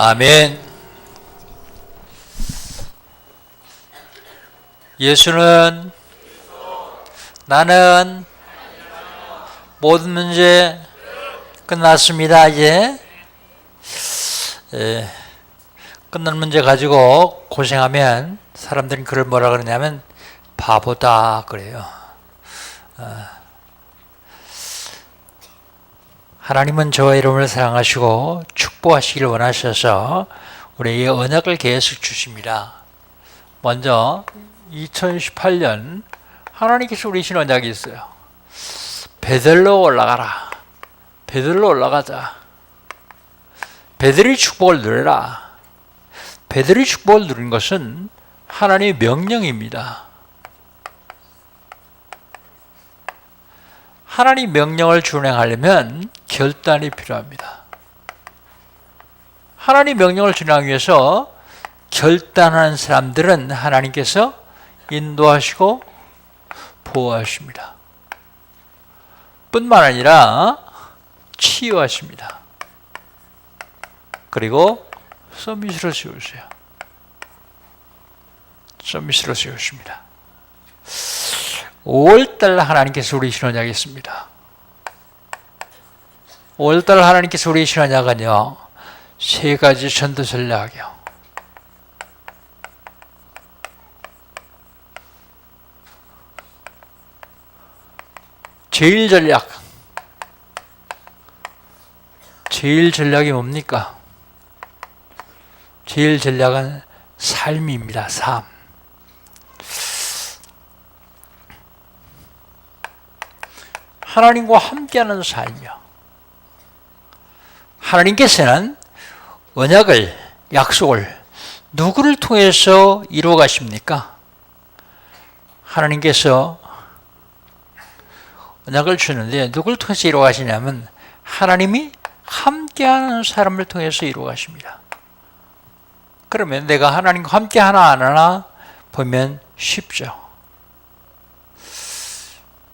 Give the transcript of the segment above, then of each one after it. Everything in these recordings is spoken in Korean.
아멘. 예수는 나는 모든 문제 끝났습니다. 이제 끝난 문제 가지고 고생하면 사람들은 그걸 뭐라 그러냐면 바보다 그래요. 하나님은 저와 여러분을 사랑하시고 축복하시기를 원하셔서 우리에게 언약을 계속 주십니다. 먼저 2018년 하나님께서 우리 주신 언약이 있어요. 베들로 올라가라. 베들로 올라가자. 베들의 축복을 누려라. 베들의 축복을 누리는 것은 하나님의 명령입니다. 하나님 명령을 준행하려면 결단이 필요합니다. 하나님 명령을 준행하기 위해서 결단하는 사람들은 하나님께서 인도하시고 보호하십니다. 뿐만 아니라 치유하십니다. 그리고 서밋으로 세우세요. 서밋으로 세우십니다. 5월달 하나님께서 우리 신언약이 있습니다. 5월달 하나님께서 우리 신언약은요 3가지 전도 전략이요. 제일 전략이 뭡니까? 제일 전략은 삶입니다. 삶. 하나님과 함께하는 삶이요. 하나님께서는 언약을, 약속을 누구를 통해서 이루어 가십니까? 하나님께서 언약을 주는데 누구를 통해서 이루어 가시냐면 하나님이 함께하는 사람을 통해서 이루어 가십니다. 그러면 내가 하나님과 함께 하나 안 하나 보면 쉽죠.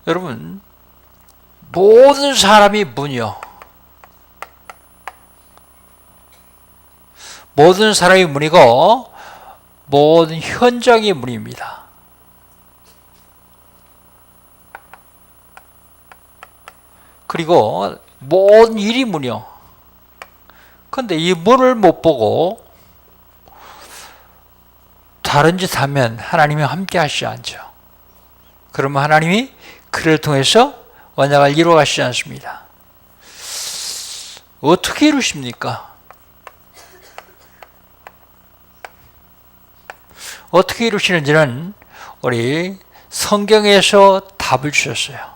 여러분, 모든 사람이 문이요. 모든 사람이 문이고 모든 현장이 문입니다. 그리고 모든 일이 문이요. 그런데 이 문을 못 보고 다른 짓 하면 하나님이 함께 하시지 않죠. 그러면 하나님이 그를 통해서 언약을 이루어 가시지 않습니다. 어떻게 이루십니까? 어떻게 이루시는지는 우리 성경에서 답을 주셨어요.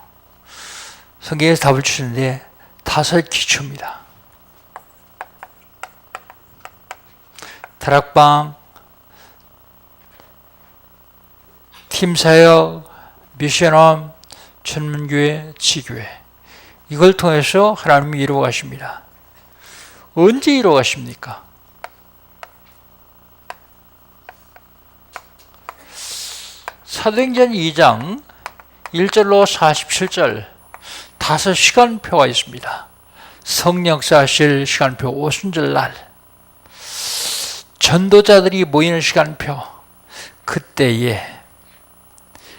성경에서 답을 주셨는데 5 기초입니다. 다락방, 팀사역, 미션홈, 천문교회, 지교회 이걸 통해서 하나님이 이루어 가십니다. 언제 이루어 가십니까? 사도행전 2장 1절로 47절 5시간표가 있습니다. 성령사실 시간표 오순절날 전도자들이 모이는 시간표, 그때에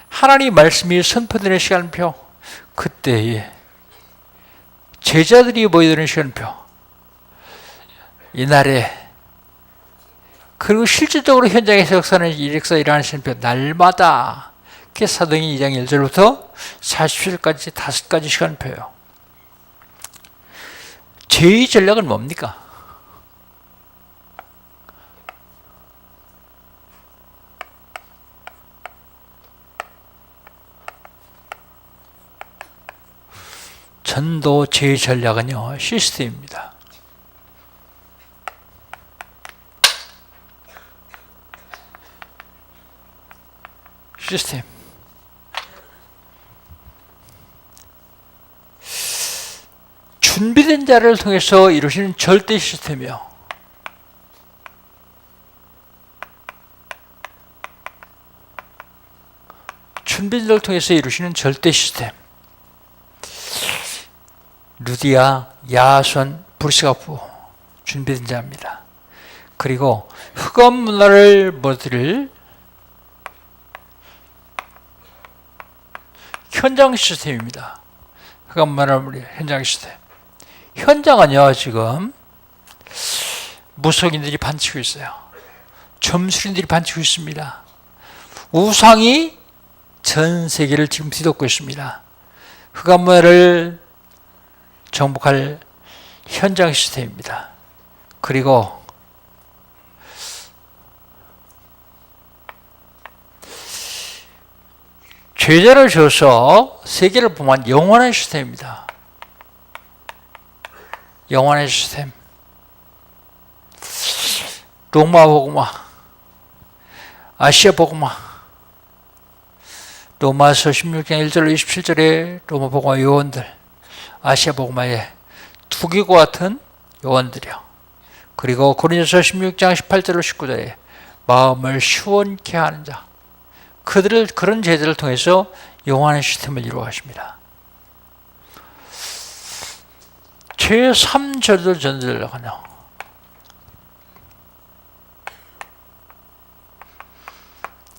하나님 말씀이 선포되는 시간표, 그때에 제자들이 모이는 시간표, 이날에 그리고 실질적으로 현장에서 역사는 일어나는 시간표, 날마다 그게 사도행전 2장 1절부터 47절까지 5가지 시간표예요. 제2 전략은 뭡니까? 전도 제2 전략은요, 시스템입니다. 시스템. 준비된 자를 통해서 이루시는 절대 시스템이요. 준비된 자를 통해서 이루시는 절대 시스템. 루디아, 야손, 브리스가 부호 준비된 자입니다. 그리고 흑암 문화를 무너뜨릴 현장 시스템입니다. 흑암 문화를 무너뜨릴 현장 시스템. 현장은요, 지금 무속인들이 반치고 있어요. 점술인들이 반치고 있습니다. 우상이 전 세계를 지금 뒤덮고 있습니다. 흑암 문화를 정복할 현장 시스템입니다. 그리고 죄자를 줘서 세계를 범한 영원한 시스템입니다. 영원한 시스템. 로마 복음화, 아시아 복음화. 로마서 16장 1절로 27절에 로마 복음화 요원들, 아시아 복음화의 두기과 같은 요원들이요. 그리고 고린도서 16장 18절로 19절에 마음을 시원케 하는 자, 그런 제자를 통해서 영원한 시스템을 이루어가십니다. 제3전도 전도전략은요,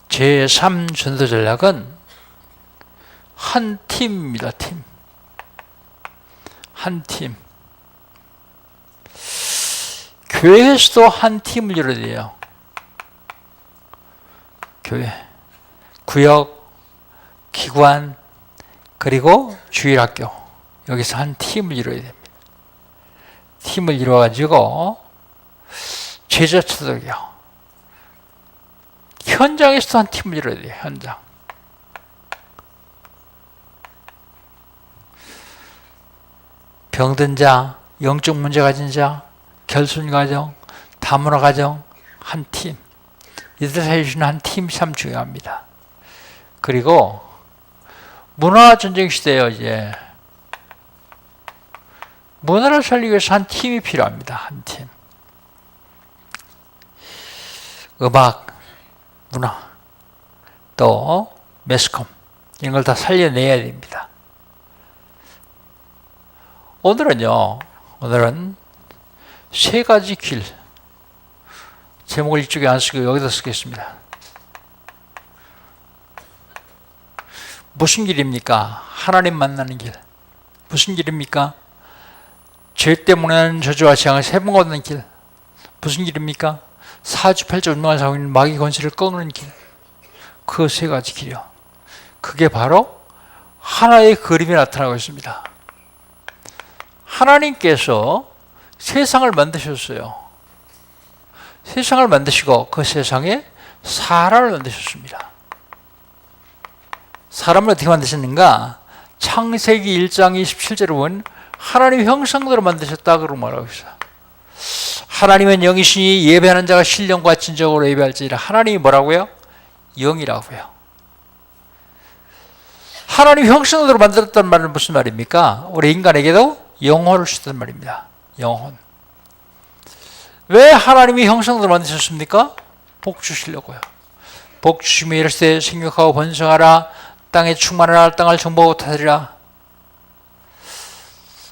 제3전도 전략은 한 팀입니다. 팀. 한 팀. 교회에서도 한 팀을 이뤄야 돼요. 교회, 구역, 기관, 그리고 주일학교. 여기서 한 팀을 이뤄야 됩니다. 팀을 이루어가지고 제자 초대교요. 현장에서도 한 팀을 이뤄야 돼요. 현장. 병든 자, 영적 문제 가진 자, 결손 가정, 다문화 가정, 한 팀. 이들 살려주는 한 팀이 참 중요합니다. 그리고 문화 전쟁 시대예요. 이제 문화를 살리기 위해서 한 팀이 필요합니다. 한 팀. 음악, 문화, 또 매스컴 이런 걸 다 살려내야 됩니다. 오늘은 세 가지 길, 제목을 이쪽에 안 쓰고 여기다 쓰겠습니다. 무슨 길입니까? 하나님 만나는 길. 무슨 길입니까? 죄 때문에 저주와 재앙을 세 번 걷는 길. 무슨 길입니까? 사주팔자 운명을 사고 있는 마귀 권세를 끊는 길. 그 세 가지 길이요. 그게 바로 하나의 그림이 나타나고 있습니다. 하나님께서 세상을 만드셨어요. 세상을 만드시고 그 세상에 사람을 만드셨습니다. 사람을 어떻게 만드셨는가? 창세기 1장 27절에 보면 하나님 형상대로 만드셨다 그러고 말하고 있어요. 하나님은 영이시니 예배하는 자가 신령과 진정으로 예배할지라. 하나님이 뭐라고요? 영이라고요. 하나님 형상대로 만들었다는 말은 무슨 말입니까? 우리 인간에게도 영혼을 주셨단 말입니다. 영혼. 왜 하나님이 형상대로 만드셨습니까? 복 주시려고요. 복 주시며 이르시되 생육하고 번성하라. 땅에 충만하라. 땅을 정복하고 다스리라.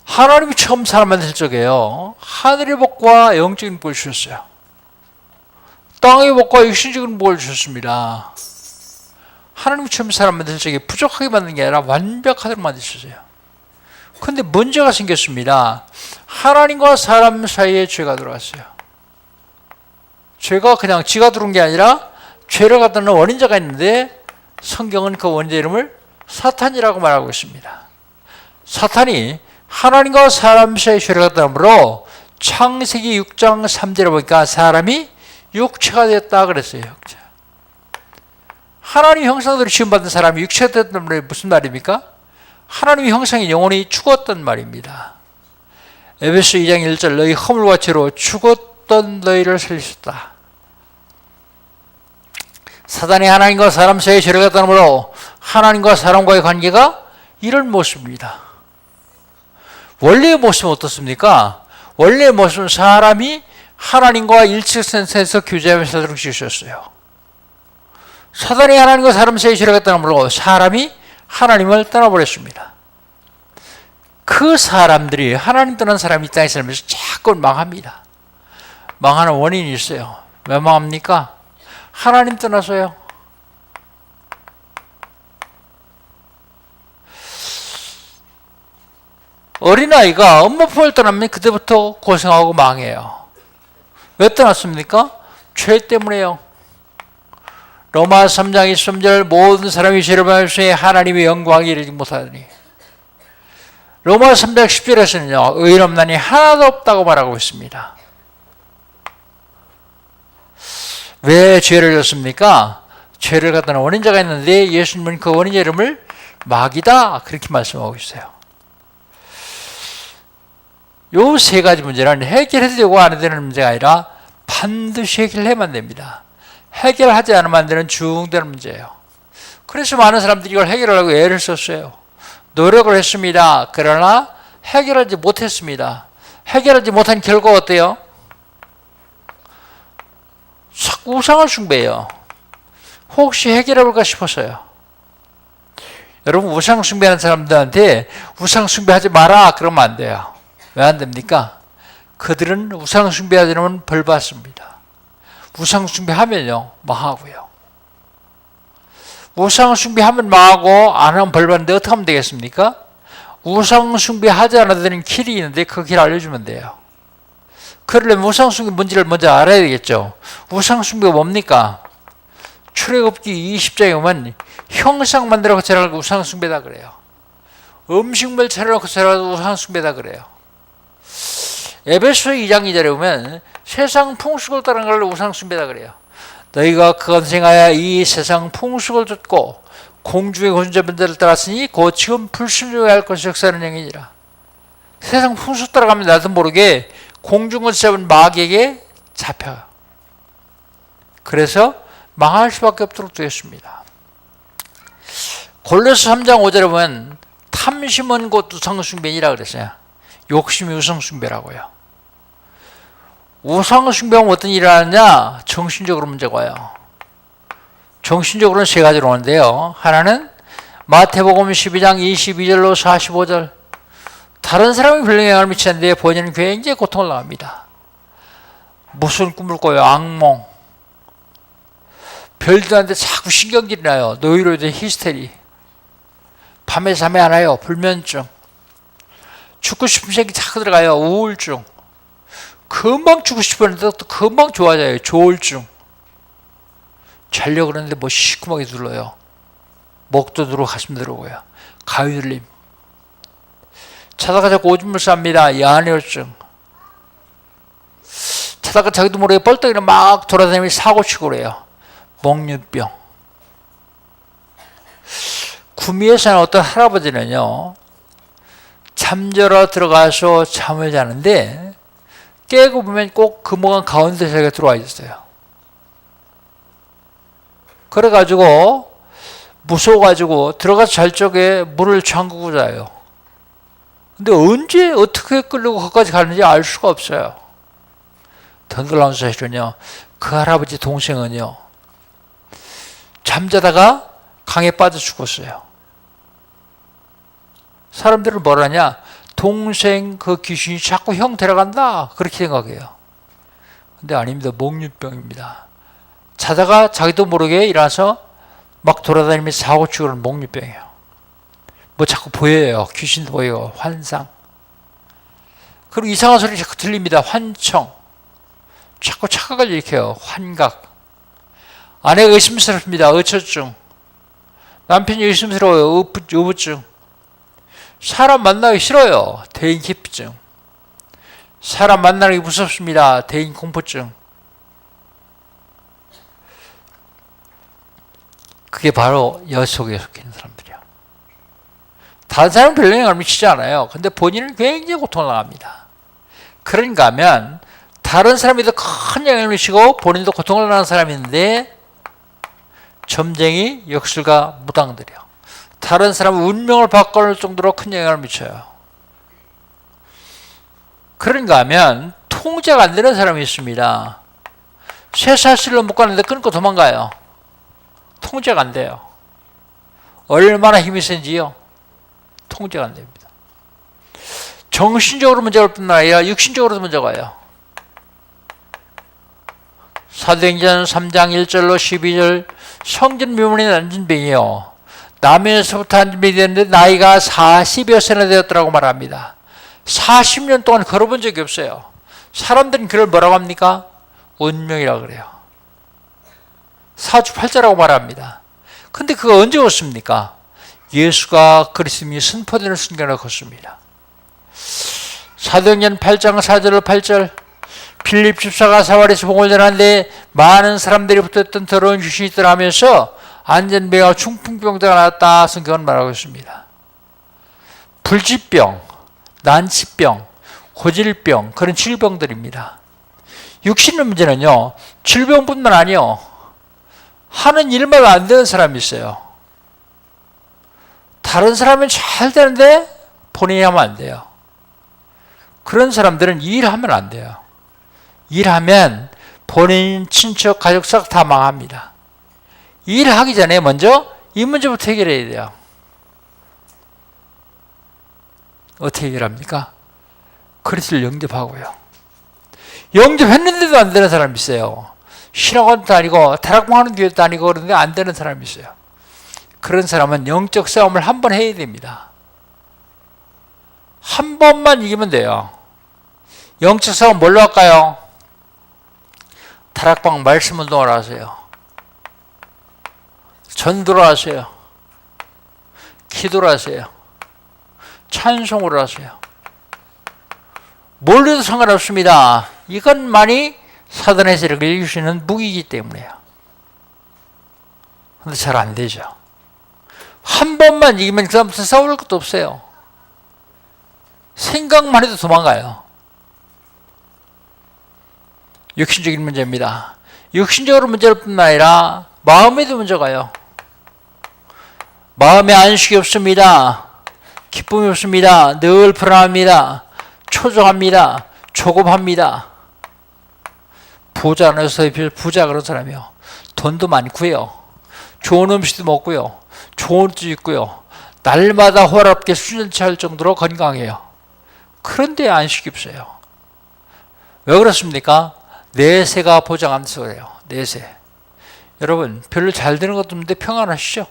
하나님이 처음 사람 만들 적에요. 하늘의 복과 영적인 복을 주셨어요. 땅의 복과 육신적인 복을 주셨습니다. 하나님이 처음 사람 만들 적에 부족하게 만든 게 아니라 완벽하도록 만드셨어요. 그런데 문제가 생겼습니다. 하나님과 사람 사이에 죄가 들어왔어요. 죄가 그냥 지가 들어온 게 아니라 죄를 갖다 놓은 원인자가 있는데 성경은 그 원인자 이름을 사탄이라고 말하고 있습니다. 사탄이 하나님과 사람 사이에 죄를 갖다 놓으므로 창세기 6장 3절에 보니까 사람이 육체가 됐다 그랬어요. 육체. 하나님 형상대로 지음받은 사람이 육체가 됐다는 말이 무슨 말입니까? 하나님의 형상인 영혼이 죽었단 말입니다. 에베소 2장 1절 너희 허물과 죄로 죽었던 너희를 살리셨다. 사단이 하나님과 사람 사이에 죄를 갖다 놓으므로 하나님과 사람과의 관계가 이런 모습입니다. 원래의 모습은 어떻습니까? 원래의 모습은 사람이 하나님과 일치선에서 교제하면서 살도록 지으셨어요. 사단이 하나님과 사람 사이에 죄를 갖다 놓으므로 사람이 하나님을 떠나버렸습니다. 그 사람들이 하나님 떠난 사람이 이 땅에 살면서 자꾸 망합니다. 망하는 원인이 있어요. 왜 망합니까? 하나님 떠나서요. 어린아이가 엄마 품을 떠나면 그때부터 고생하고 망해요. 왜 떠났습니까? 죄 때문에요. 로마 3장 23절 모든 사람이 죄를 범하였으니 하나님의 영광에 이르지 못하더니 로마 3장 10절에서는요. 의인 없나니 하나도 없다고 말하고 있습니다. 왜 죄를 졌습니까? 죄를 갖다 놓은 원인자가 있는데 예수님은 그 원인자 이름을 마귀다 그렇게 말씀하고 있어요. 요 세 가지 문제는 해결해도 되고 안 해도 되는 문제가 아니라 반드시 해결해야만 됩니다. 해결하지 않으면 안 되는 중대한 문제예요. 그래서 많은 사람들이 이걸 해결하려고 애를 썼어요. 노력을 했습니다. 그러나 해결하지 못했습니다. 해결하지 못한 결과가 어때요? 자꾸 우상을 숭배해요. 혹시 해결해볼까 싶어서요. 여러분 우상 숭배하는 사람들한테 우상 숭배하지 마라 그러면 안 돼요. 왜 안 됩니까? 그들은 우상 숭배하지 않으면 벌 받습니다. 우상 숭배하면요 망하고요. 우상 숭배하면 망하고 안 하면 벌 받는데 어떻게 하면 되겠습니까? 우상 숭배하지 않아도 되는 길이 있는데 그 길 알려주면 돼요. 그러려면 우상 숭배 뭔지를 먼저 알아야 되겠죠. 우상 숭배가 뭡니까? 출애굽기 20장에 보면 형상 만들어서 차려놓고 우상 숭배다 그래요. 음식물 차려놓고 차려놓고 우상 숭배다 그래요. 에베소 2장 2절에 보면 세상 풍속을 따르는 걸 우상 숭배다 그래요. 너희가 건생하여 이 세상 풍속을 듣고 공중의 권세자들을 따랐으니 곧 지금 불순종해야 할 것이 역사하는 영이니라. 세상 풍속 따라가면 나도 모르게 공중 권세자는 마귀에게 잡혀요. 그래서 망할 수밖에 없도록 되었습니다. 골로새 3장 5절에 보면 탐심은 곧 우상숭배니라 그랬어요. 욕심이 우상숭배라고요. 우상숭배하면 어떤 일이 일어나냐? 정신적으로 문제가 와요. 정신적으로는 세 가지로 오는데요. 하나는 마태복음 12장 22절로 45절 다른 사람이 별로 영향을 미치는데 본인은 굉장히 고통을 당합니다. 무슨 꿈을 꿔요? 악몽. 별들한테 자꾸 신경질이 나요. 노이로에 대한 히스테리. 밤에 잠이 안 와요. 불면증. 죽고 싶은 생각이 자꾸 들어가요. 우울증. 금방 죽고 싶었는데 또 금방 좋아져요. 조울증. 자려고 그러는데 뭐 시커멓게 눌러요. 목도 들어오고 가슴 들어오고요. 가위눌림. 자다가 자꾸 오줌을 쌉니다. 야뇨증. 자다가 자기도 모르게 벌떡이는 막 돌아다니면서 사고치고 그래요. 목류병. 구미에 사는 어떤 할아버지는요. 잠자러 들어가서 잠을 자는데 깨고 보면 꼭 금호강 가운데 자기가 들어와 있어요. 그래가지고 무서워가지고 들어가서 잘 적에 문을 잠그고 자요. 근데 언제 어떻게 끌려고 거기까지 가는지 알 수가 없어요. 더 놀라운 사실은요. 그 할아버지 동생은요. 잠자다가 강에 빠져 죽었어요. 사람들은 뭐라냐? 동생 그 귀신이 자꾸 형 데려간다 그렇게 생각해요. 근데 아닙니다. 목류병입니다. 자다가 자기도 모르게 일어나서 막 돌아다니면서 사고치고 그러는 목류병이에요. 뭐 자꾸 보여요. 귀신도 보여요. 환상. 그리고 이상한 소리 자꾸 들립니다. 환청. 자꾸 착각을 일으켜요. 환각. 아내가 의심스럽습니다. 의처증. 남편이 의심스러워요. 의부증. 사람 만나기 싫어요. 대인 기피증. 사람 만나기 무섭습니다. 대인 공포증. 그게 바로 여속에 속해 있는 사람들이야. 다른 사람은 별로 영향을 미치지 않아요. 근데 본인은 굉장히 고통을 당합니다. 그런가 하면 다른 사람이 더 큰 영향을 미치고 본인도 고통을 당하는 사람이 있는데 점쟁이, 역술가, 무당들이요. 다른 사람의 운명을 바꿔놓을 정도로 큰 영향을 미쳐요. 그런가 하면 통제가 안 되는 사람이 있습니다. 쇠사슬로 묶었는데 끊고 도망가요. 통제가 안 돼요. 얼마나 힘이 센지요. 통제가 안 됩니다. 정신적으로 문제가 올 뿐만 아니라 육신적으로도 문제가 와요. 사도행전 3장 1절로 12절 성전 미문에 앉은 병이요. 남에서부터 앉은 병이 되는데 나이가 40여 세나 되었더라고 말합니다. 40년 동안 걸어본 적이 없어요. 사람들은 그걸 뭐라고 합니까? 운명이라고 그래요. 사주팔자라고 말합니다. 근데 그거 언제 걷습니까? 예수가 그리스도님이 선포되는 순간에 걷습니다. 사도행전 8장 4절 8절 빌립 집사가 사마리아에서 복음을 전하는데 많은 사람들이 붙었던 더러운 귀신이 있더라 하면서 안전병과 중풍병자가 나왔다 성경은 말하고 있습니다. 불치병, 난치병, 고질병 그런 질병들입니다. 육신의 문제는요. 질병뿐만 아니요. 하는 일만 안 되는 사람이 있어요. 다른 사람은 잘 되는데 본인이 하면 안 돼요. 그런 사람들은 일하면 안 돼요. 일하면 본인, 친척, 가족 싹 다 망합니다. 일하기 전에 먼저 이 문제부터 해결해야 돼요. 어떻게 해결합니까? 그리스도를 영접하고요. 영접했는데도 안 되는 사람이 있어요. 신학원도 다니고 다락방하는 교회도 다니고 그런데 안 되는 사람이 있어요. 그런 사람은 영적 싸움을 한 번 해야 됩니다. 한 번만 이기면 돼요. 영적 싸움 뭘로 할까요? 다락방 말씀 운동을 하세요. 전도를 하세요. 기도를 하세요. 찬송을 하세요. 뭘 해도 상관없습니다. 이것만이 사단의 세력을 이길 수 있는 무기이기 때문에요. 근데 잘 안 되죠. 한 번만 이기면 그 다음부터 싸울 것도 없어요. 생각만 해도 도망가요. 육신적인 문제입니다. 육신적으로 문제일 뿐만 아니라 마음에도 문제가요. 마음에 안식이 없습니다. 기쁨이 없습니다. 늘 불안합니다. 초조합니다. 조급합니다. 부자 안에서 부자 그런 사람이요. 돈도 많고요. 좋은 음식도 먹고요. 좋은 옷도 입고요. 날마다 호랍게 수년치 할 정도로 건강해요. 그런데 안식이 없어요. 왜 그렇습니까? 내세가 보장하면서 그래요. 내세. 여러분 별로 잘 되는 것도 없는데 평안하시죠?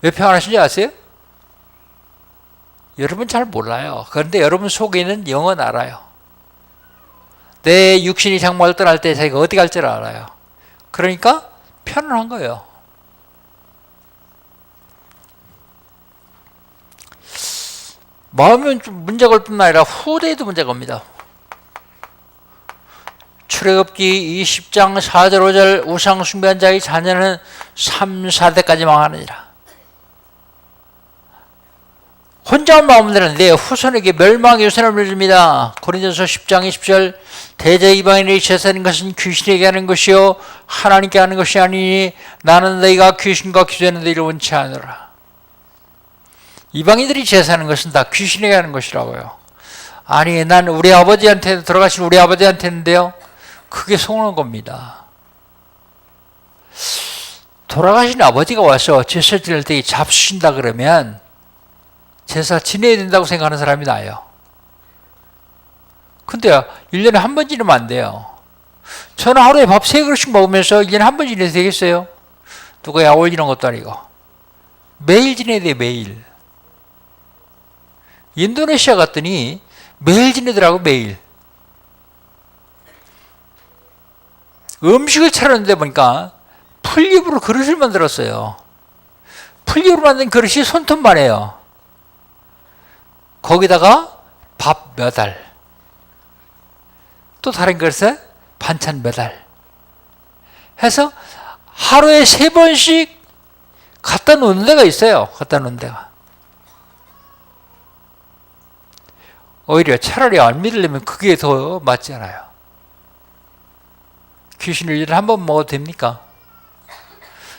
왜 평안하신지 아세요? 여러분 잘 몰라요. 그런데 여러분 속에 있는 영은 알아요. 내 육신이 장막을 떠날 때 자기가 어디 갈지를 알아요. 그러니까 편안한 거예요. 마음은 좀 문제가 올 뿐만 아니라 후대에도 문제가 옵니다. 출애굽기 20장 4절 5절 우상 숭배한 자의 자녀는 3, 4대까지 망하느니라. 혼자만 마음은 되는데 후손에게 멸망의 유산을 줍니다. 고린도서 10장 20절 대저 이방인의 제사하는 것은 귀신에게 하는 것이요 하나님께 하는 것이 아니니 나는 너희가 귀신과 기도하는 너희를 원치 않으라. 이방인들이 제사하는 것은 다 귀신에게 하는 것이라고요. 아니 난 우리 아버지한테 돌아가신 우리 아버지한테인데요. 그게 속는 겁니다. 돌아가신 아버지가 와서 제사 지낼 때 잡수신다 그러면 제사 지내야 된다고 생각하는 사람이 나요. 근데 1년에 한 번 지내면 안 돼요. 저는 하루에 밥 3그릇씩 먹으면서 1년에 한 번 지내도 되겠어요? 누가 약 올리는 것도 아니고. 매일 지내야 돼요. 매일. 인도네시아 갔더니 매일 지내더라고. 매일. 음식을 차렸는데 보니까 풀잎으로 그릇을 만들었어요. 풀잎으로 만든 그릇이 손톱만 해요. 거기다가 밥 몇 알, 또 다른 그릇에 반찬 몇 알 해서 하루에 3번씩 갖다 놓는 데가 있어요. 갖다 놓는 데가. 오히려 차라리 안 믿으려면 그게 더 맞지 않아요. 귀신을 1년에 한 번 먹어도 됩니까?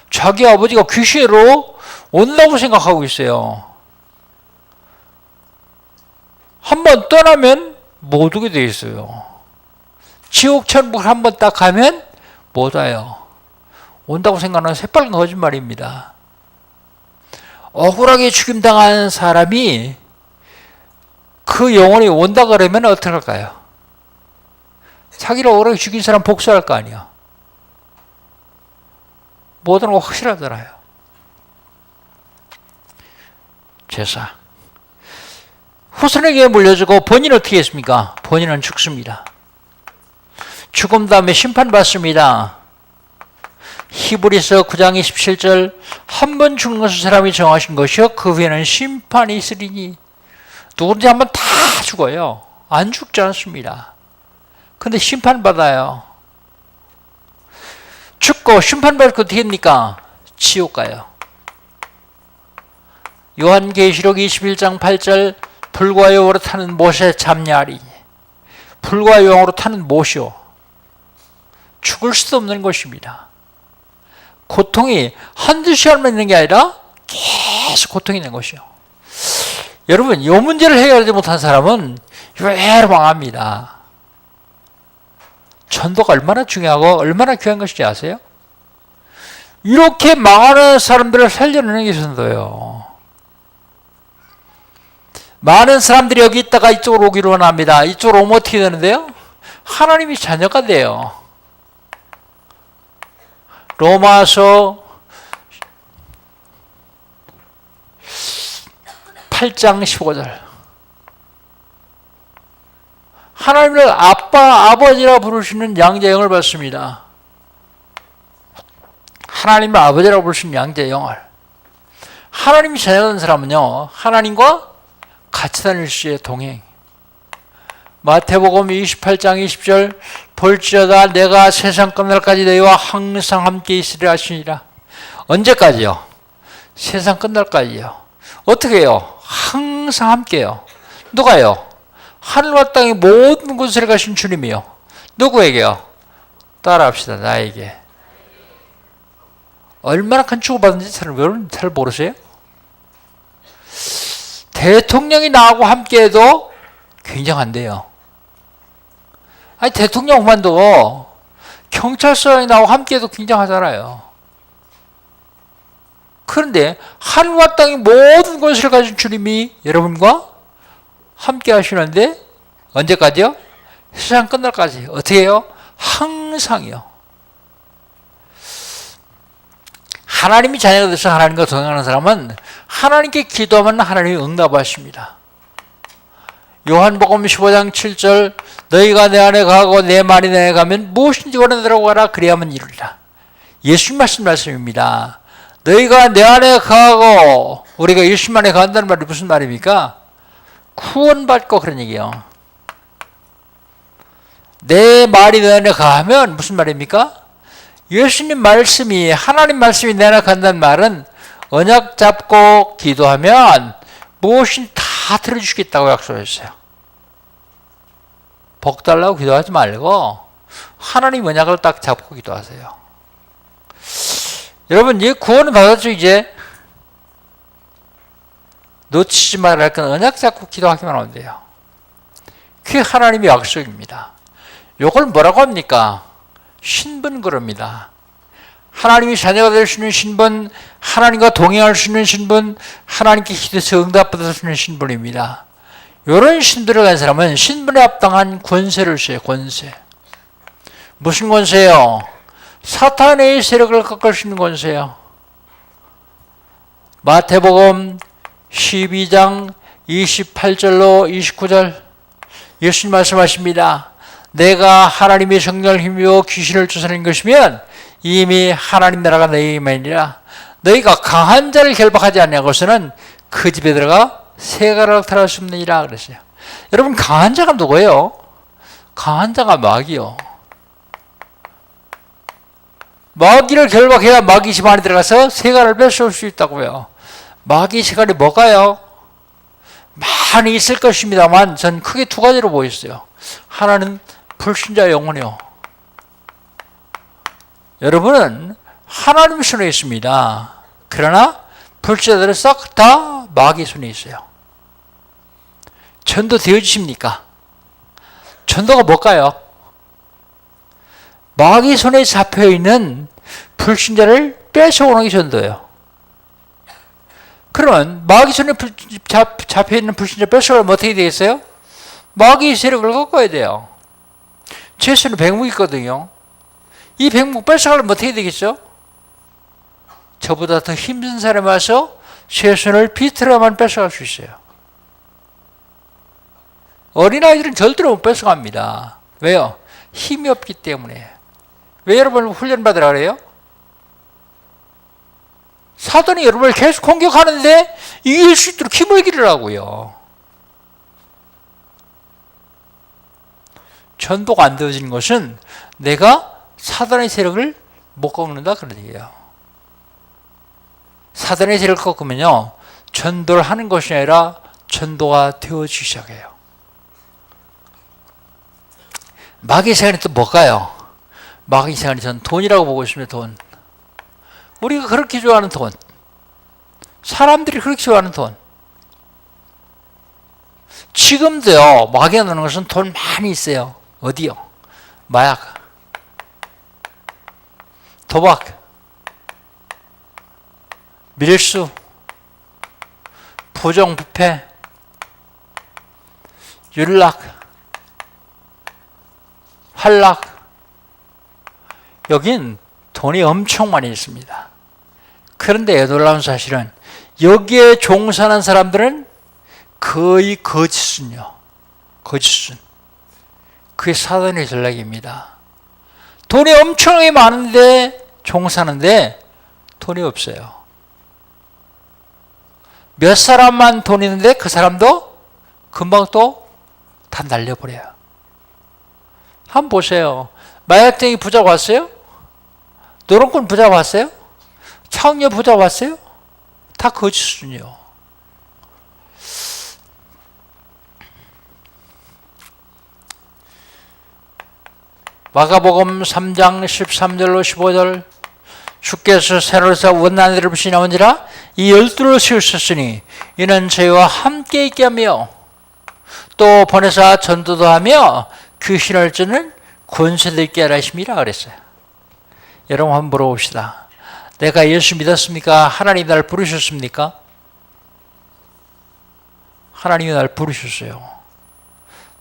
자기 아버지가 귀신으로 온다고 생각하고 있어요. 한 번 떠나면 못 오게 돼 있어요. 지옥 천국을 한 번 딱 가면 못 와요. 온다고 생각하는 새빨간 거짓말입니다. 억울하게 죽임당한 사람이 그 영혼이 온다 그러면 어떡할까요? 자기를 억울하게 죽인 사람 복수할 거 아니야. 모든 거 확실하잖아요. 제사. 후손에게 물려주고 본인은 어떻게 했습니까? 본인은 죽습니다. 죽음 다음에 심판받습니다. 히브리서 9장 27절 한 번 죽는 것을 사람이 정하신 것이요 그 후에는 심판이 있으리니. 누구든지 한 번 다 죽어요. 안 죽지 않습니다. 근데 심판받아요. 죽고 심판받고 어떻게 됩니까? 지옥 가요. 요한계시록 21장 8절 불과 용으로 타는 못에 잡냐하리니. 불과 용으로 타는 못이요. 죽을 수도 없는 것입니다. 고통이 한두 시간만 있는 게 아니라 계속 고통이 있는 것이요. 여러분, 이 문제를 해결하지 못한 사람은 외로 망합니다. 전도가 얼마나 중요하고 얼마나 귀한 것인지 아세요? 이렇게 망하는 사람들을 살려내는 게 전도예요. 많은 사람들이 여기 있다가 이쪽으로 오기로 원합니다. 이쪽으로 오면 어떻게 되는데요? 하나님이 자녀가 돼요. 로마서 8장 15절. 하나님을 아빠, 아버지라 부르시는 양자의 영을 받습니다. 하나님을 아버지라고 부르시는 양자의 영을. 하나님이 자녀된 사람은요, 하나님과 같이 다닐 수 있어요, 동행. 마태복음 28장 20절 볼지어다 내가 세상 끝날까지 너희와 항상 함께 있으리라 하시니라. 언제까지요? 세상 끝날까지요. 어떻게 해요? 항상 함께요. 누가요? 하늘과 땅의 모든 곳에 가신 주님이요. 누구에게요? 따라합시다. 나에게. 얼마나 큰 축복받은지 잘 모르세요? 대통령이 나하고 함께해도 굉장한데요. 아니 대통령 그만두고 경찰서에 나하고 함께해도 굉장하잖아요. 그런데 하늘과 땅의 모든 것을 가진 주님이 여러분과 함께 하시는데 언제까지요? 세상 끝날까지. 어떻게 해요? 항상이요. 하나님이 자녀가 돼서 하나님과 동행하는 사람은 하나님께 기도하면 하나님이 응답하십니다. 요한복음 15장 7절 너희가 내 안에 가고 내 말이 내 안에 가면 무엇인지 원하더라고 하라 그리하면 이루리라. 예수님 말씀입니다. 너희가 내 안에 가고 우리가 예수님 안에 간다는 말이 무슨 말입니까? 구원받고 그런 얘기예요. 내 말이 내 안에 가면 무슨 말입니까? 예수님 말씀이 하나님 말씀이 내 안에 간다는 말은 언약 잡고 기도하면 무엇이 다 들어주시겠다고 약속했어요. 복 달라고 기도하지 말고 하나님 언약을 딱 잡고 기도하세요. 여러분 이제 구원을 받았죠. 이제 놓치지 말아야 할 건 언약 잡고 기도하기만 하면 돼요. 그게 하나님의 약속입니다. 이걸 뭐라고 합니까? 신분그룹입니다. 하나님이 자녀가 될 수 있는 신분, 하나님과 동행할 수 있는 신분, 하나님께 기도해서 응답받을 수 있는 신분입니다. 이런 신분을 가진 사람은 신분에 합당한 권세를 써요. 권세. 무슨 권세요? 사탄의 세력을 꺾을 수 있는 권세요. 마태복음 12장 28절로 29절 예수님 말씀하십니다. 내가 하나님의 성령을 힘입어 귀신을 쫓아내는 것이면 이미 하나님 나라가 너희에게만이라. 너희가 강한 자를 결박하지 아니하고서는 그 집에 들어가 새가락 탈할 수 없느니라 그랬어요. 여러분 강한 자가 누구예요? 강한 자가 마귀요. 마귀를 결박해야 마귀 집 안에 들어가서 새가락을 뺏어올 수 있다고요. 마귀 새가락이 뭐가요? 많이 있을 것입니다만 전 크게 두 가지로 보였어요. 하나는 불신자 영혼이요. 여러분은 하나님 손에 있습니다. 그러나 불신자들은 싹 다 마귀 손에 있어요. 전도 되어주십니까? 전도가 뭘까요? 마귀 손에 잡혀있는 불신자를 뺏어오는 게 전도예요. 그러면 마귀 손에 잡혀있는 불신자 뺏어오면 어떻게 되겠어요? 마귀 세력을 꺾어야 돼요. 제 손에 백목 있거든요. 이 백목 뺏어가려면 어떻게 되겠죠? 저보다 더 힘든 사람이 와서 제 손을 비틀어만 뺏어갈 수 있어요. 어린아이들은 절대로 못 뺏어갑니다. 왜요? 힘이 없기 때문에. 왜 여러분 훈련받으라 그래요? 사단이 여러분을 계속 공격하는데 이길 수 있도록 힘을 기르라고요. 전도가 안 되어지는 것은 내가 사단의 세력을 못 꺾는다 그런 얘기예요. 사단의 세력을 꺾으면요, 전도를 하는 것이 아니라 전도가 되어지기 시작해요. 마귀의 세간이 또 뭘까요? 마귀의 세간이 전 돈이라고 보고 있습니다. 돈. 우리가 그렇게 좋아하는 돈. 사람들이 그렇게 좋아하는 돈. 지금도요, 마귀가 넣는 것은 돈 많이 있어요. 어디요? 마약, 도박, 밀수, 부정부패, 윤락, 활락. 여긴 돈이 엄청 많이 있습니다. 그런데 놀라운 사실은 여기에 종사하는 사람들은 거의 거짓순요. 거짓순. 그게 사단의 전략입니다. 돈이 엄청나게 많은데 종사하는데 돈이 없어요. 몇 사람만 돈 있는데 그 사람도 금방 또 다 날려버려요. 한번 보세요. 마약쟁이 부자 왔어요? 노름꾼 부자 왔어요? 차은여 부자 왔어요? 다 거짓순이요. 마가복음 3장 13절로 15절 주께서 새로서 원난을 부시나 온지라 이 12를 세우셨으니 이는 저희와 함께 있게 하며 또 보내사 전도도 하며 귀신을 쫓는 권세도 있게 하라 하심이라 그랬어요. 여러분 한번 물어봅시다. 내가 예수 믿었습니까? 하나님이 날 부르셨습니까? 하나님이 날 부르셨어요.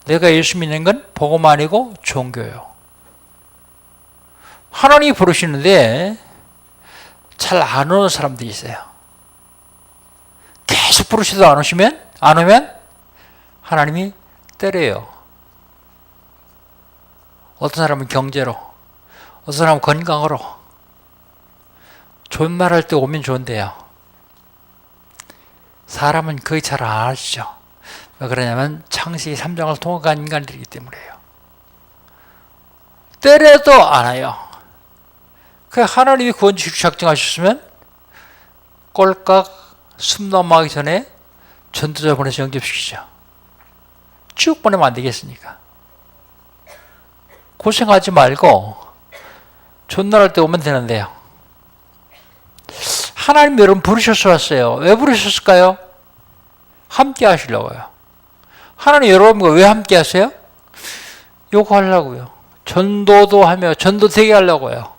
내가 예수 믿는 건 복음 아니고 종교예요. 하나님이 부르시는데 잘 안 오는 사람들이 있어요. 계속 부르셔도 안 오면 하나님이 때려요. 어떤 사람은 경제로, 어떤 사람은 건강으로. 좋은 말 할 때 오면 좋은데요. 사람은 거의 잘 안 하시죠. 왜 그러냐면 창세기 3장을 통과한 인간들이기 때문에요. 때려도 안 와요. 그 하나님이 구원주시를 작정하셨으면 꼴깍 숨 넘어가기 전에 전도자 보내서 영접시키죠. 쭉 보내면 안 되겠습니까? 고생하지 말고 존날할 때 오면 되는데요. 하나님 여러분 부르셔서 왔어요. 왜 부르셨을까요? 함께 하시려고요. 하나님 여러분과 왜 함께 하세요? 요거 하려고요. 전도도 하며 전도 되게 하려고요.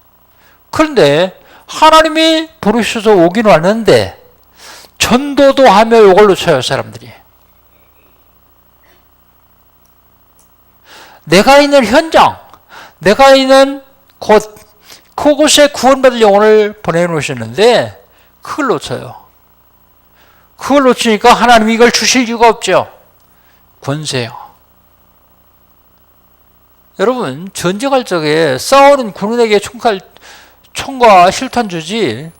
그런데 하나님이 부르셔서 오긴 왔는데 전도도 하며 요걸 놓쳐요, 사람들이. 내가 있는 현장, 내가 있는 곳, 그곳에 구원받을 영혼을 보내놓으셨는데 그걸 놓쳐요. 그걸 놓치니까 하나님이 이걸 주실 이유가 없죠. 권세요. 여러분, 전쟁할 적에 싸우는 군인에게 총과 실탄 주지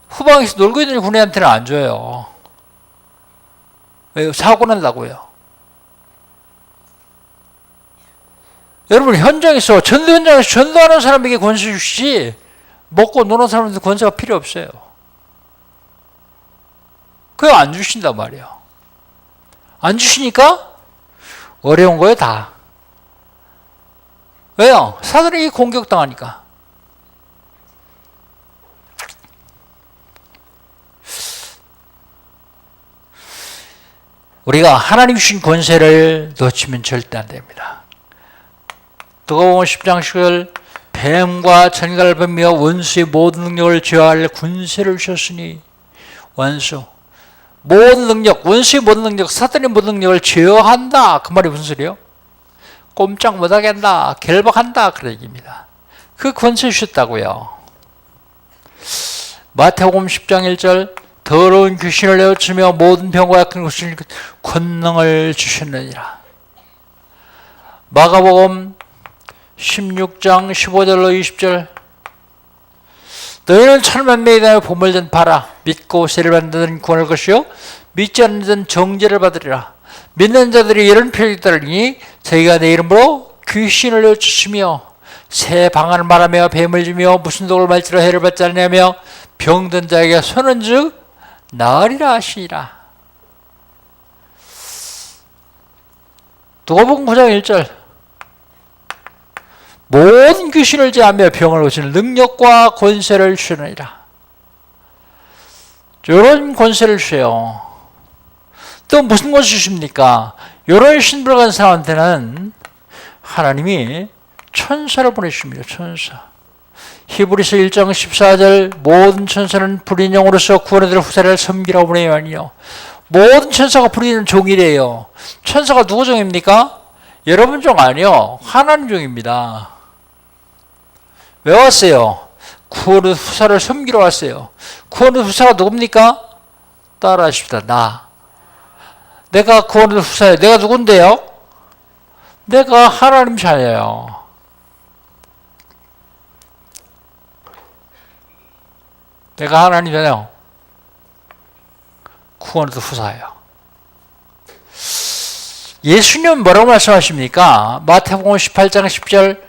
후방에서 놀고 있는 군인한테는 안 줘요. 왜요? 사고 난다고요. 여러분, 현장에서 전도 현장에서 전도하는 사람에게 권세 주시지 먹고 노는 사람한테 권세가 필요 없어요. 그거 안 주신단 말이에요. 안 주시니까 어려운 거예요, 다. 왜요? 사단에게 공격당하니까. 우리가 하나님 주신 권세를 놓치면 절대 안 됩니다. 누가복음 10장 10절 뱀과 천갈을 뱀며 원수의 모든 능력을 제어할 권세를 주셨으니 원수 모든 능력, 원수의 모든 능력, 사탄의 모든 능력을 제어한다. 그 말이 무슨 소리예요? 꼼짝 못하겠다, 결박한다, 그런 얘기입니다. 그 권세 주셨다고요. 마태복음 10장 1절 더러운 귀신을 내어치며 모든 병과 약한 것을 권능을 주셨느니라. 마가복음 16장 15절로 20절 너희는 천만명에 대하여 보물 전파라. 믿고 세를 받는 자들은 구원할 것이요 믿지 않는 자들은 정죄를 받으리라. 믿는 자들이 이런 표적이 따르니 저희가 내 이름으로 귀신을 내어치시며 새 방언을 말하며 뱀을 주며 무슨 독을 말지라 해를 받지 않냐며 병든 자에게 손은 즉 나으리라 하시니라. 누가복음 9장 1절 모든 귀신을 제하며 병을 고치는 능력과 권세를 주시느니라. 이런 권세를 주세요. 또 무슨 권세 주십니까? 이런 신분을 가진 사람한테는 하나님이 천사를 보내주십니다. 천사. 히브리서 1장 14절 모든 천사는 불인 영으로서 구원의 후사를 섬기라고 보내요니요. 모든 천사가 불리는 종이래요. 천사가 누구 종입니까? 여러분 종 아니요. 하나님 종입니다. 왜 왔어요? 구원의 후사를 섬기러 왔어요. 구원의 후사가 누굽니까? 따라하십시다. 나. 내가 구원의 후사예요. 내가 누군데요? 내가 하나님 자녀예요. 내가 하나님 자녀. 구원의 후사예요. 예수님은 뭐라고 말씀하십니까? 마태복음 18장 10절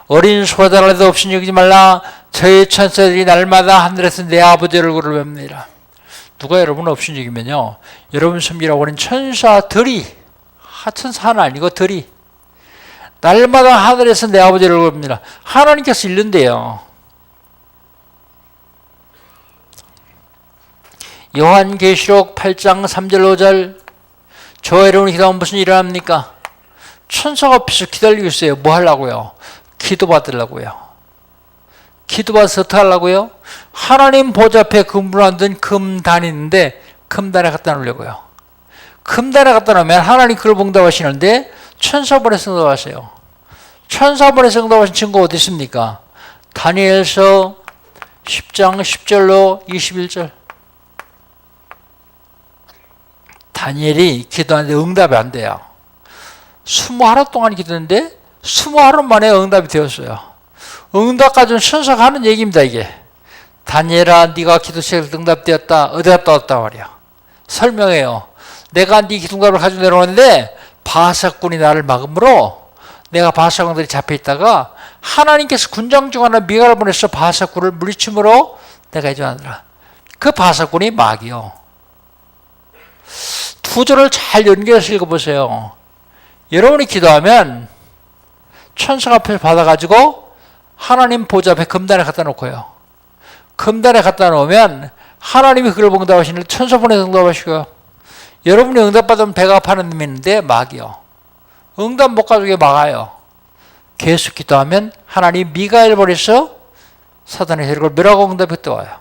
어린 소자라도 없이 여기지 말라. 저희 천사들이 날마다 하늘에서 내 아버지 얼굴을 뵙느니라. 누가 여러분 없이 여기면요, 여러분 섬기라고 하는 천사들이, 하천사 하나 아니고 들이 날마다 하늘에서 내 아버지 얼굴을 뵙느니라. 하나님께서 있는데요. 요한계시록 8장 3절 5절 저 여러분이 기도하면 무슨 일을 합니까? 천사가 앞에서 기다리고 있어요. 뭐 하려고요? 기도 받으려고요. 기도 받아서 어떻게 하려고요? 하나님 보좌 앞에 금으로 만든 금단이 있는데 금단에 갖다 놓으려고요. 금단에 갖다 놓으면 하나님 그걸 응답하시는데 천사 보내서 응답하세요. 천사 보내서 응답하신 친구가 어디 있습니까? 다니엘서 10장 10절로 21절 다니엘이 기도하는데 응답이 안 돼요. 20하루 동안 기도했는데 20하루 만에 응답이 되었어요. 응답 가지고 천사가 하는 얘기입니다. 이게 다니엘아 네가 기도 시작해서 응답되었다. 어디 갔다 왔다 말이야. 설명해요. 내가 네 기도응답을 가지고 내려오는데 바사꾼이 나를 막음으로 내가 바사꾼들이 잡혀있다가 하나님께서 군장 중 하나 미가를 보내서 바사꾼을 물리침으로 내가 해주하느라. 그 바사꾼이 마귀요. 두 절을 잘 연결해서 읽어보세요. 여러분이 기도하면 천사가 앞에서 받아가지고 하나님 보좌 앞에 금단에 갖다 놓고요. 금단에 갖다 놓으면 하나님이 그걸 응답하시는데 천사 보내서 응답하시고요. 여러분이 응답받으면 배가 아파하는 놈이 있는데 마귀요. 응답 못 가지고 막아요. 계속 기도하면 하나님 미가엘 보내서 사단의 세력을 멸하고 응답이 또 와요.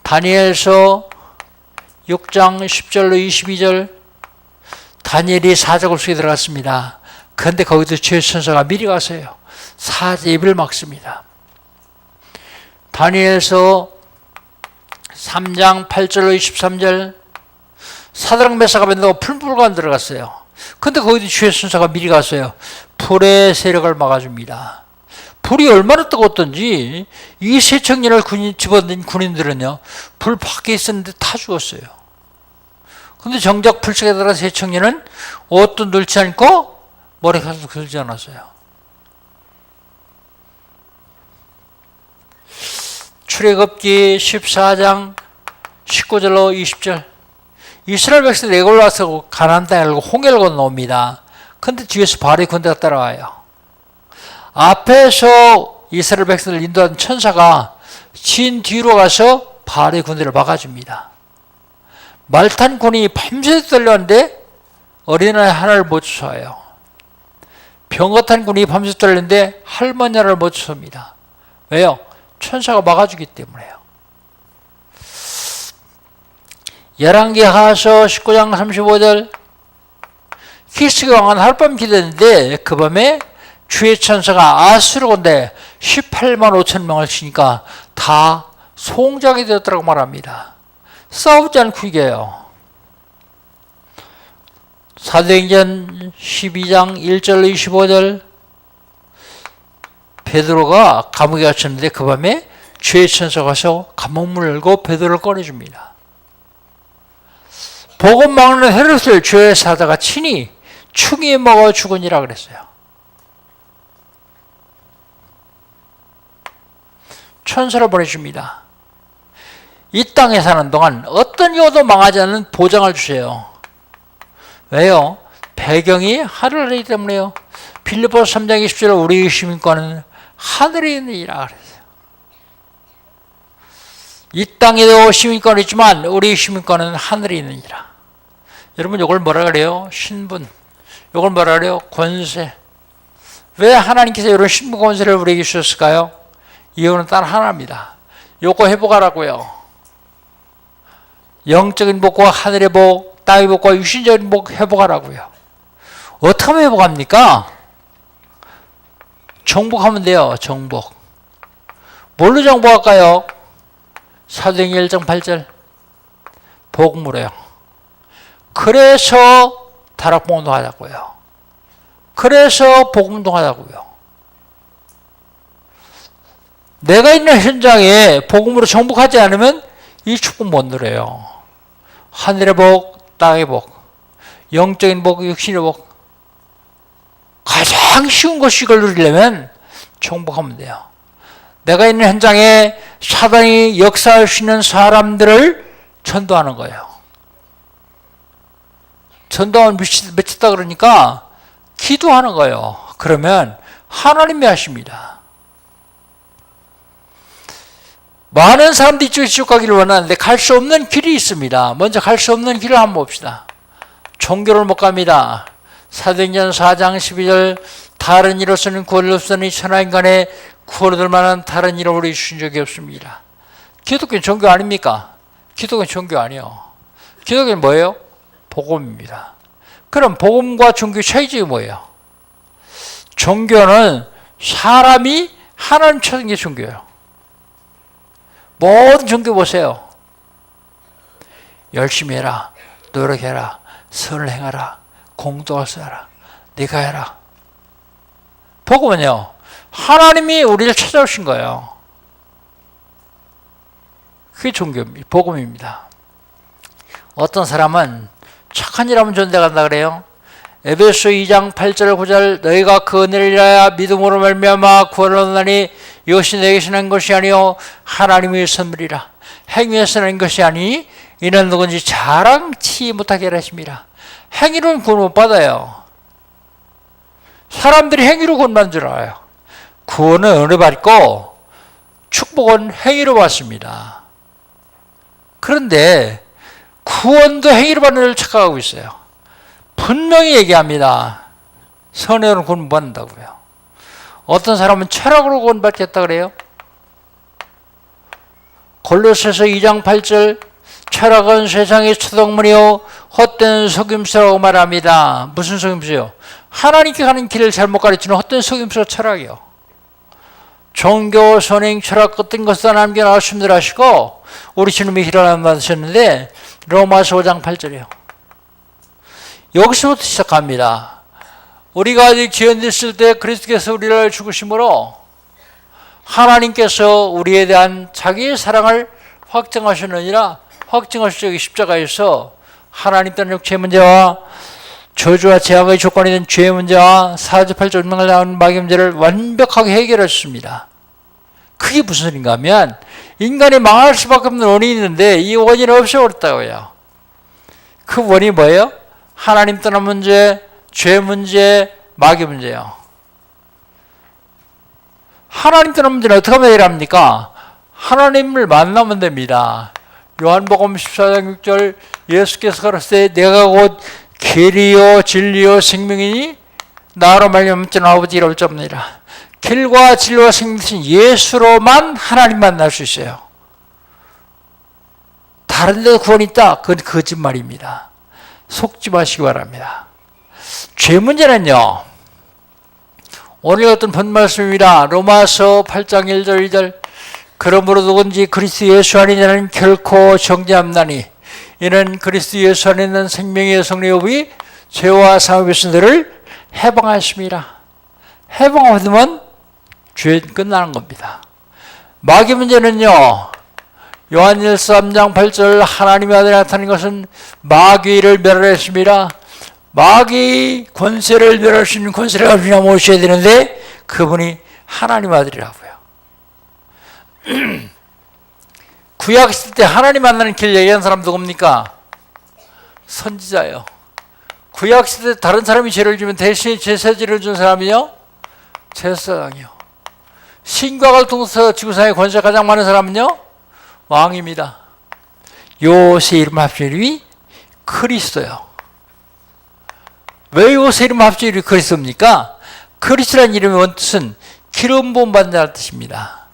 다니엘서 6장 10절로 22절 다니엘이 사자굴 속에 들어갔습니다. 그런데 거기도 죄의 천사가 미리 가서요. 사자 입을 막습니다. 다니엘서 3장 8절로 23절 사드락 메사가 벤다고 풀불관 들어갔어요. 근데 거기도 죄의 천사가 미리 갔어요. 불의 세력을 막아줍니다. 불이 얼마나 뜨거웠던지 이 세 청년을 집어든 군인들은요, 불 밖에 있었는데 다 죽었어요. 근데 정작 불 속에 들어간 세 청년은 옷도 넣지 않고 머리카락도 걸지 않았어요. 출애굽기 14장 19절로 20절 이스라엘 백성이 내골 와서 가나안 땅에 홍해를 건너옵니다. 근데 뒤에서 바로의 군대가 따라와요. 앞에서 이스라엘 백성을 인도한 천사가 진 뒤로 가서 바로의 군대를 막아줍니다. 말탄 군이 밤새 떨려왔는데 어린아이 하나를 못 쫓아요. 병거탄 군이 밤새 떨렸는데 할머니 하나를 못 쫓습니다. 왜요? 천사가 막아주기 때문에요. 열왕기하서 19장 35절 기스가 왕은 하룻밤 기도했는데 그 밤에 주의 천사가 아수르건대 18만 5천 명을 치니까 다 송장이 되었다고 말합니다. 싸우지 않고 이겨요. 사도행전 12장 1절 25절 베드로가 감옥에 갇혔는데 그 밤에 주의 천사가 와서 감옥문을 열고 베드로를 꺼내줍니다. 복음 막는 헤롯을 주의 사자가 친히 충이 먹어 죽으니라 그랬어요. 천사를 보내줍니다. 이 땅에 사는 동안 어떤 이유도 망하지 않는 보장을 주세요. 왜요? 배경이 하늘이기 때문에요. 빌립보서 3장 20절에 우리 시민권은 하늘에 있느니라 그랬어요. 이 땅에도 시민권이 있지만 우리 시민권은 하늘에 있느니라. 여러분 이걸 뭐라 그래요? 신분. 이걸 뭐라 그래요? 권세. 왜 하나님께서 이런 신분 권세를 우리에게 주셨을까요? 이유는 단 하나입니다. 요거 회복하라고요. 영적인 복과 하늘의 복, 땅의 복과 육신적인 복 회복하라고요. 어떻게 하면 회복합니까? 정복하면 돼요. 정복. 뭘로 정복할까요? 사도행전 1장 8절 복음으로요. 그래서 다락봉도 하자고요. 그래서 복음도 하자고요. 내가 있는 현장에 복음으로 정복하지 않으면 이 축복 못 누려요. 하늘의 복, 땅의 복, 영적인 복, 육신의 복. 가장 쉬운 것이 이걸 누리려면 정복하면 돼요. 내가 있는 현장에 사단이 역사할 수 있는 사람들을 전도하는 거예요. 전도하면 미쳤다 그러니까 기도하는 거예요. 그러면 하나님이 하십니다. 많은 사람들이 이쪽 가기를 원하는데 갈 수 없는 길이 있습니다. 먼저 갈 수 없는 길을 한번 봅시다. 종교를 못 갑니다. 사도행전 4장 12절 다른 이로서는 구원이 없으니 천하인간의 구원을 얻을 만한 다른 이를 우리 주신 적이 없습니다. 기독교는 종교 아닙니까? 기독교는 종교 아니에요. 기독교는 뭐예요? 복음입니다. 그럼 복음과 종교 차이점이 뭐예요? 종교는 사람이 하나님 찾는 게 종교예요. 모든 종교 보세요. 열심히 해라. 노력해라. 선을 행하라. 공덕을 써라. 네가 해라. 복음은요. 하나님이 우리를 찾아오신 거예요. 그게 종교입니다. 복음입니다. 어떤 사람은 착한 일 하면 존재간다 그래요. 에베소 2장 8절 9절 너희가 그 은혜를 인하여 믿음으로 말미암아 구원을 얻나니 이것이 내게서 난 것이 아니요 하나님의 선물이라. 행위에서 난 것이 아니 이는 누군지 자랑치 못하게 하십니다. 행위로는 구원 못 받아요. 사람들이 행위로 구원받는 줄 알아요. 구원은 은혜 받고 축복은 행위로 받습니다. 그런데 구원도 행위로 받는 걸 착각하고 있어요. 분명히 얘기합니다. 선행으로 구원 못 받는다고요. 어떤 사람은 철학으로 구원 받겠다 그래요. 골로새서 2장 8절 철학은 세상의 초동물이요 헛된 속임수라고 말합니다. 무슨 속임수요? 하나님께 가는 길을 잘못 가르치는 헛된 속임수가 철학이요. 종교, 선행, 철학 같은 것을 남겨놓으심들 하시고 우리 주님이 희락을 받으셨는데 로마서 5장 8절이요. 여기서부터 시작합니다. 우리가 아직 죄인됐을 때 그리스도께서 우리를 죽으심으로 하나님께서 우리에 대한 자기의 사랑을 확증하셨느니라. 확증하실 적이 십자가에서 하나님 따른 죄 문제와 저주와 재앙의 조건이 된 죄의 문제와 사주팔조 운명을 낳은 마귀 문제를 완벽하게 해결하셨습니다. 그게 무슨 소린가 하면 인간이 망할 수밖에 없는 원인이 있는데 이 원인을 없애버렸다고요. 그 원인이 뭐예요? 하나님 떠난 문제, 죄 문제, 마귀 문제요. 하나님 떠난 문제는 어떻게 하면 해결합니까? 하나님을 만나면 됩니다. 요한복음 14장 6절 예수께서 가라사대 내가 곧 길이요 진리요 생명이니 나로 말미암아 아버지 이를 올 자 없느니라. 길과 진리와 생명이신 예수로만 하나님 만날 수 있어요. 다른 데 구원이 있다? 그건 거짓말입니다. 속지 마시기 바랍니다. 죄 문제는요, 오늘 어떤 본 말씀입니다. 로마서 8장 1절 2절. 그러므로 누군지 그리스도 예수 안에 있는 자는 결코 정죄함나니 이는 그리스도 예수 안에 있는 생명의 성령이 죄와 사망의 백성들을 해방하였습니다. 해방받으면 죄는 끝나는 겁니다. 마귀 문제는요, 요한일서 3장 8절 하나님의 아들이 나타난 것은 마귀를 멸하였습니다. 마귀 권세를 멸할 수 있는 권세를 가지고 모셔야 되는데 그분이 하나님의 아들이라고요. 구약 시대 때 하나님 만나는 길 얘기한 사람 누굽니까? 선지자예요. 구약 시대 때 다른 사람이 죄를 지면 대신 제사지를 준 사람이요? 제사장이요. 신과를 통해서 지구상에 권세 가장 많은 사람은요? 왕입니다. 요 세 이름 합친 이름이 그리스도요. 왜 요 세 이름 합친 이름이 그리스도입니까? 그리스도라는 이름의 원뜻은 기름 부음 받는 자라는 뜻입니다.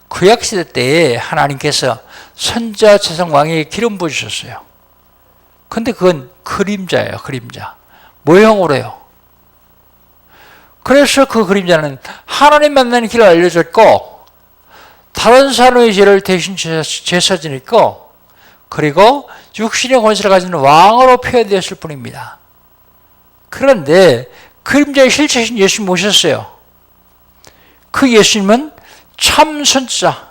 구약시대 때에 하나님께서 선지자 제사장 왕에게 기름 부으셨어요. 근데 그건 그림자예요. 그림자. 모형으로요. 그래서 그 그림자는 하나님 만나는 길을 알려줬고 다른 사람의 죄를 대신 제사지냈고 그리고 육신의 권세를 가진 왕으로 표현되었을 뿐입니다. 그런데 그림자의 실체신 예수님 오셨어요. 그 예수님은 참 선지자.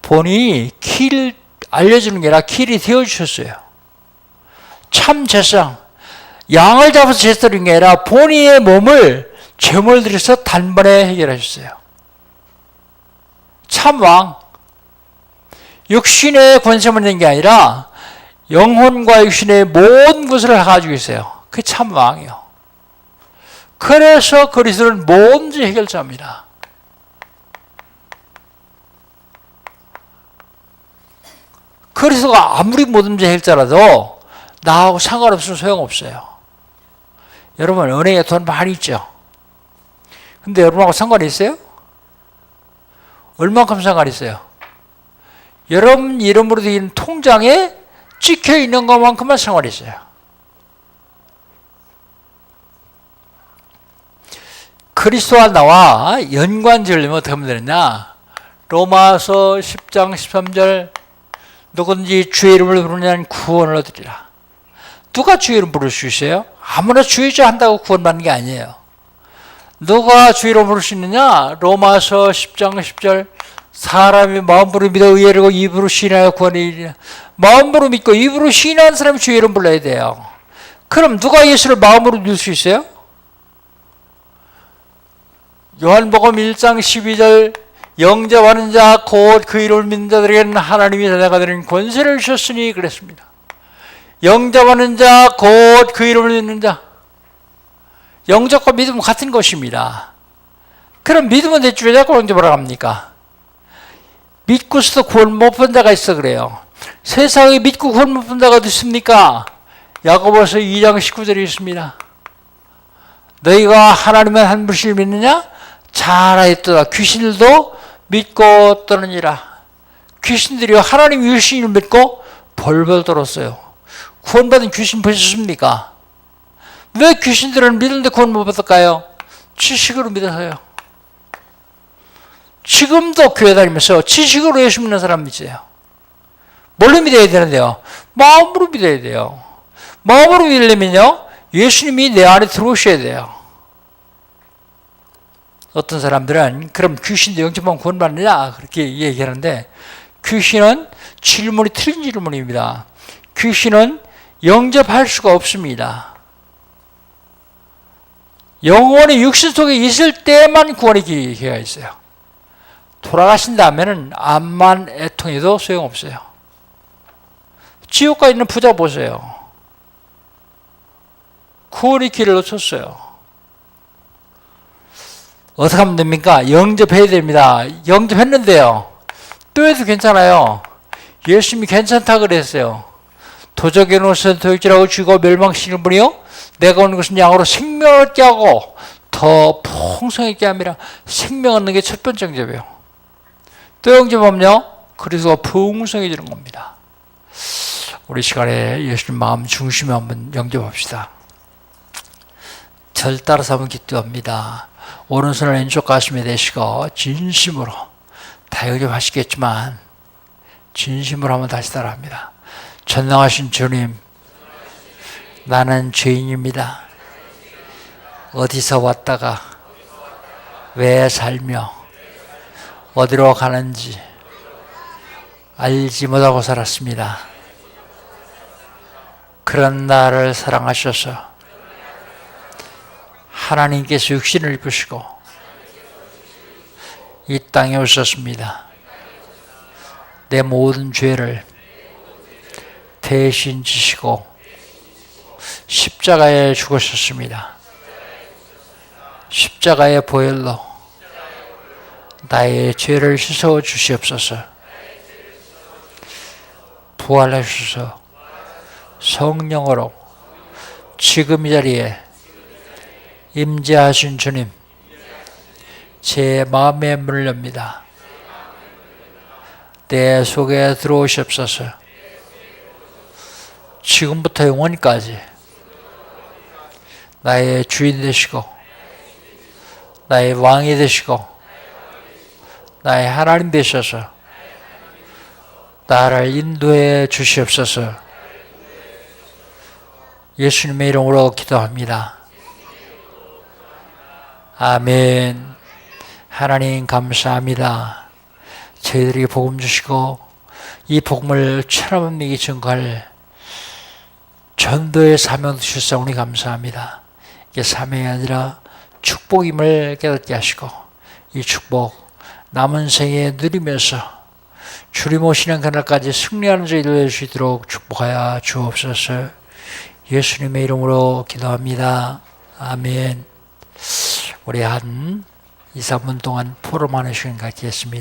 본인이 길을 알려주는 게 아니라 길이 되어주셨어요. 참 제사장. 양을 잡아서 제사드린 게 아니라 본인의 몸을 제물을 들여서 단번에 해결하셨어요. 참 왕. 육신의 권세만 있는 게 아니라 영혼과 육신의 모든 것을 가지고 있어요. 그게 참 왕이요. 그래서 그리스도는 모든 문제 해결자입니다. 그리스도가 아무리 모든 문제 해결자라도 나하고 상관없으면 소용없어요. 여러분 은행에 돈 많이 있죠? 근데 여러분하고 상관이 있어요? 얼만큼 상관이 있어요? 여러분 이름으로 되어 통장에 찍혀 있는 것만큼만 상관이 있어요. 그리스도와 나와 연관 지으려면 어떻게 하면 되느냐? 로마서 10장 13절 누구든지 주의 이름을 부르면 구원을 얻으리라. 누가 주의 이름 부를 수 있어요? 아무나 주의 자 한다고 구원받는 게 아니에요. 누가 주의 이름 부를 수 있느냐? 로마서 10장 10절 사람이 마음으로 믿어 의뢰하고 입으로 시인하여 구원을 이르리라. 마음으로 믿고 입으로 시인하는 사람이 주의 이름 불러야 돼요. 그럼 누가 예수를 마음으로 믿을 수 있어요? 요한복음 1장 12절 영접하는 자 곧 그 이름을 믿는 자들에게는 하나님이 자녀가 되는 권세를 주셨으니 그랬습니다. 영접하는 자 곧 그 이름을 믿는 자. 영접과 믿음은 같은 것입니다. 그럼 믿음은 대체 왜 자꾸 영접하라고 합니까? 믿고서도 구원 못 본 자가 있어 그래요. 세상에 믿고 구원 못 본 자가 어디 있습니까? 야고보서 2장 19절에 있습니다. 너희가 하나님의 한 분을 믿느냐? 잘하였도다. 귀신들도 믿고 떠느니라. 귀신들이 하나님 유신을 믿고 벌벌 떨었어요. 구원받은 귀신 보셨습니까? 왜 귀신들은 믿는데 구원 못 받을까요? 지식으로 믿어서요. 지금도 교회 다니면서 지식으로 예수 믿는 사람 믿어요. 뭘로 믿어야 되는데요? 마음으로 믿어야 돼요. 마음으로 믿으려면요, 예수님이 내 안에 들어오셔야 돼요. 어떤 사람들은 그럼 귀신도 영접하면 구원받느냐 그렇게 얘기하는데 귀신은 질문이 틀린 질문입니다. 귀신은 영접할 수가 없습니다. 영혼이 육신 속에 있을 때만 구원의 기회가 있어요. 돌아가신 다음에는 암만 애통해도 소용없어요. 지옥 가 있는 부자 보세요. 구원의 길을 놓쳤어요. 어떻게 하면 됩니까? 영접해야 됩니다. 영접했는데요. 또 해도 괜찮아요. 예수님이 괜찮다 그랬어요. 도적의 노릇은 도적질하고 죽이고 멸망시키는 분이요. 내가 오는 것은 양으로 생명을 얻게 하고 더 풍성하게 함이라. 생명 얻는 게 첫 번째 영접이에요. 또 영접하면요. 그리스도가 풍성해지는 겁니다. 우리 시간에 예수님 마음 중심에 한번 영접합시다. 절 따라서 한번 기도합니다. 오른손을 왼쪽 가슴에 대시고 진심으로 다 영접하시겠지만 진심으로 한번 다시 따라합니다. 전능하신 주님, 나는 죄인입니다. 어디서 왔다가 왜 살며 어디로 가는지 알지 못하고 살았습니다. 그런 나를 사랑하셔서 하나님께서 육신을 입으시고 이 땅에 오셨습니다. 내 모든 죄를 대신 지시고 십자가에 죽으셨습니다. 십자가의 보혈로 나의 죄를 씻어 주시옵소서. 부활하셔서 성령으로 지금 이 자리에 임재하신 주님, 제 마음에 문을 엽니다. 내 속에 들어오시옵소서. 지금부터 영원히까지 나의 주인 되시고 나의 왕이 되시고 나의 하나님 되셔서 나를 인도해 주시옵소서. 예수님의 이름으로 기도합니다. 아멘. 하나님 감사합니다. 저희들이 복음 주시고 이 복음을 천하만민에게 증거할 전도의 사명 주셨사오니 감사합니다. 이게 사명이 아니라 축복임을 깨닫게 하시고 이 축복 남은 생에 누리면서 주님 오시는 그날까지 승리하는 저희들 될 수 있도록 축복하여 주옵소서. 예수님의 이름으로 기도합니다. 아멘. 우리 한 2, 3분 동안 포럼하는 시간 갖겠습니다.